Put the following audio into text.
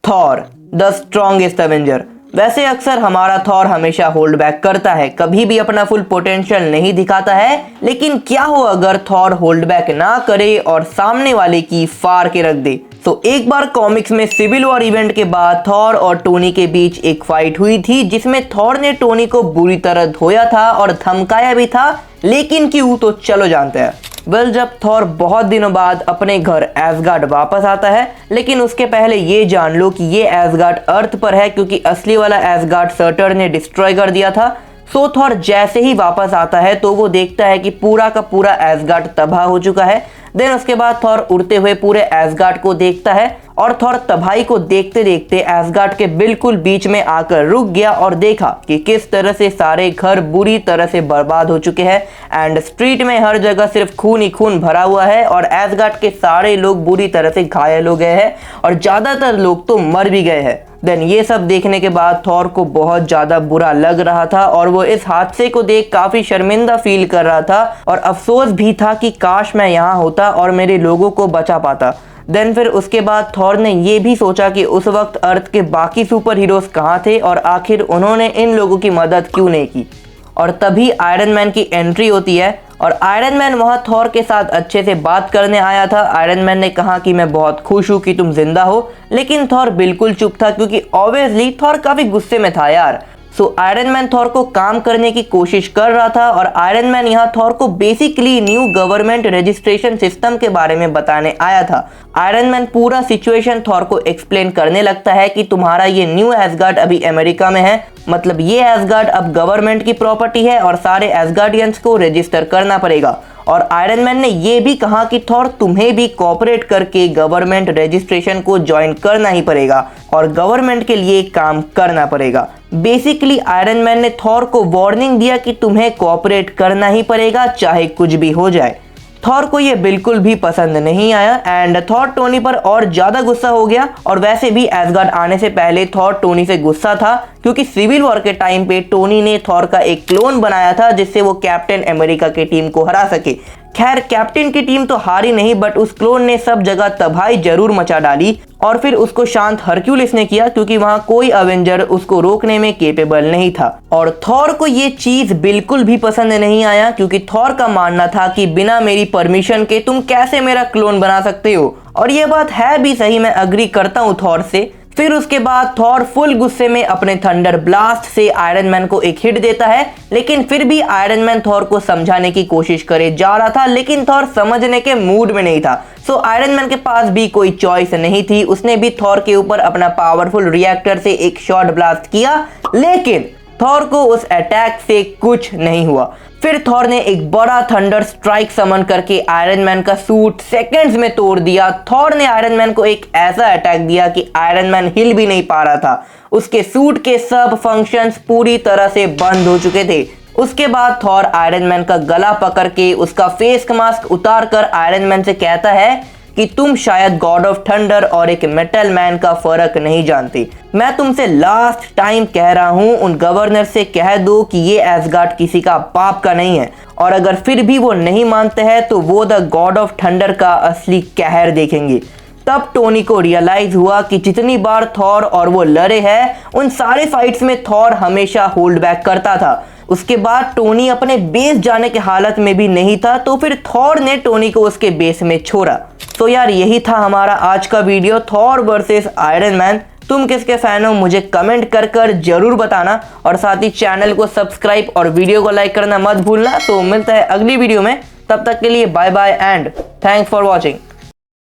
Thor the strongest Avenger. वैसे अक्सर हमारा थॉर हमेशा होल्ड बैक करता है, कभी भी अपना फुल पोटेंशियल नहीं दिखाता है। लेकिन क्या हो अगर थॉर होल्ड बैक ना करे और सामने वाले की फाड़ के रख दे। तो एक बार कॉमिक्स में सिविल वॉर इवेंट के बाद थॉर और टोनी के बीच एक फाइट हुई थी, जिसमें थॉर ने टोनी को बुरी तरह धोया था और धमकाया भी था। लेकिन क्यों, तो चलो जानते हैं। जब थॉर बहुत दिनों बाद अपने घर एसगार्ड वापस आता है, लेकिन उसके पहले ये जान लो कि ये एसगार्ड अर्थ पर है, क्योंकि असली वाला एसगार्ड सर्टर ने डिस्ट्रॉय कर दिया था। सो थॉर जैसे ही वापस आता है तो वो देखता है कि पूरा का पूरा एसगार्ड तबाह हो चुका है। देन उसके बाद थॉर उड़ते हुए पूरे एसगार्ड को देखता है और थॉर तबाही को देखते देखते एसगार्ड के बिल्कुल बीच में आकर रुक गया और देखा कि किस तरह से सारे घर बुरी तरह से बर्बाद हो चुके हैं एंड स्ट्रीट में हर जगह सिर्फ खून ही खून भरा हुआ है और एसगार्ड के सारे लोग बुरी तरह से घायल हो गए हैं और ज्यादातर लोग तो मर भी गए हैं। देन ये सब देखने के बाद थॉर को बहुत ज्यादा बुरा लग रहा था और वो इस हादसे को देख काफी शर्मिंदा फील कर रहा था और अफसोस भी था कि काश मैं यहाँ होता और मेरे लोगों को बचा पाता। देन फिर उसके बाद थॉर ने ये भी सोचा कि उस वक्त अर्थ के बाकी सुपर हीरोज कहाँ थे और आखिर उन्होंने इन लोगों की मदद क्यों नहीं की। और तभी आयरन मैन की एंट्री होती है और आयरन मैन वहां थॉर के साथ अच्छे से बात करने आया था। आयरन मैन ने कहा कि मैं बहुत खुश हूं कि तुम जिंदा हो, लेकिन थॉर बिल्कुल चुप था, क्योंकि ऑब्वियसली थॉर काफी गुस्से में था यार। सो आयरन मैन थॉर को काम करने की कोशिश कर रहा था और आयरन मैन यहाँ थॉर को basically new government registration system के बारे में बताने आया था। आयरन मैन पूरा सिचुएशन थॉर को एक्सप्लेन करने लगता है कि तुम्हारा ये न्यू एसगार्ड अभी अमेरिका में है, मतलब ये एसगार्ड अब गवर्नमेंट की प्रॉपर्टी है और सारे एसगार्डियंस को रजिस्टर करना पड़ेगा। और आयरन मैन ने ये भी कहा कि थॉर तुम्हें भी कोऑपरेट करके गवर्नमेंट रजिस्ट्रेशन को ज्वाइन करना ही पड़ेगा और गवर्नमेंट के लिए काम करना पड़ेगा। बेसिकली आयरन मैन ने थॉर को वार्निंग दिया कि तुम्हें कोऑपरेट करना ही पड़ेगा चाहे कुछ भी हो जाए। थॉर को ये बिल्कुल भी पसंद नहीं आया एंड थॉर टोनी पर और ज्यादा गुस्सा हो गया। और वैसे भी एसगार्ड आने से पहले थॉर टोनी से गुस्सा था, क्योंकि सिविल वॉर के टाइम पे टोनी ने थॉर का एक क्लोन बनाया था जिससे वो कैप्टन अमेरिका की टीम को हरा सके। खैर कैप्टन की टीम तो हारी नहीं, बट उस क्लोन ने सब जगह तबाही जरूर मचा डाली और फिर उसको शांत हरक्यूलिस ने किया, क्योंकि वहां कोई अवेंजर उसको रोकने में केपेबल नहीं था। और थॉर को ये चीज बिल्कुल भी पसंद नहीं आया, क्योंकि थॉर का मानना था कि बिना मेरी परमिशन के तुम कैसे मेरा क्लोन बना सकते हो। और ये बात है भी सही, मैं अग्री करता हूँ थॉर से। फिर उसके बाद थॉर फुल गुस्से में अपने थंडर ब्लास्ट से आयरन मैन को एक हिट देता है, लेकिन फिर भी आयरन मैन थॉर को समझाने की कोशिश करे जा रहा था, लेकिन थॉर समझने के मूड में नहीं था। सो आयरन मैन के पास भी कोई चॉइस नहीं थी, उसने भी थॉर के ऊपर अपना पावरफुल रिएक्टर से एक शॉट ब्लास्ट किया, लेकिन थॉर को उस अटैक से कुछ नहीं हुआ। फिर थॉर ने एक बड़ा थंडर स्ट्राइक समन करके आयरन मैन का सूट सेकंड्स में तोड़ दिया। थॉर ने आयरन मैन को एक ऐसा अटैक दिया कि आयरन मैन हिल भी नहीं पा रहा था। उसके सूट के सब फंक्शंस पूरी तरह से बंद हो चुके थे। उसके बाद थॉर आयरन मैन का गला पकड़ के उसका फेस मास्क उतार कर आयरन मैन से कहता है कि तुम शायद गॉड ऑफ थंडर और एक मेटल मैन का फर्क नहीं जानते। मैं तुमसे लास्ट टाइम कह रहा हूं, उन गवर्नर से कह दो कि ये एसगार्ड किसी का बाप का नहीं है, और अगर फिर भी वो नहीं मानते हैं तो वो द गॉड ऑफ थंडर का असली कहर देखेंगे। तब टोनी को रियलाइज हुआ कि जितनी बार थॉर और वो लड़े हैं, उन सारे फाइट्स में थॉर हमेशा होल्ड बैक करता था। उसके बाद टोनी अपने बेस जाने के हालत में भी नहीं था, तो फिर थॉर ने टोनी को उसके बेस में छोड़ा। तो यार यही था हमारा आज का video, Thor versus iron man. तुम किसके फैन हो मुझे कमेंट कर जरूर बताना, और साथ ही चैनल को सब्सक्राइब और वीडियो को लाइक करना मत भूलना। तो मिलता है अगली वीडियो में, तब तक के लिए bye bye and thanks for watching.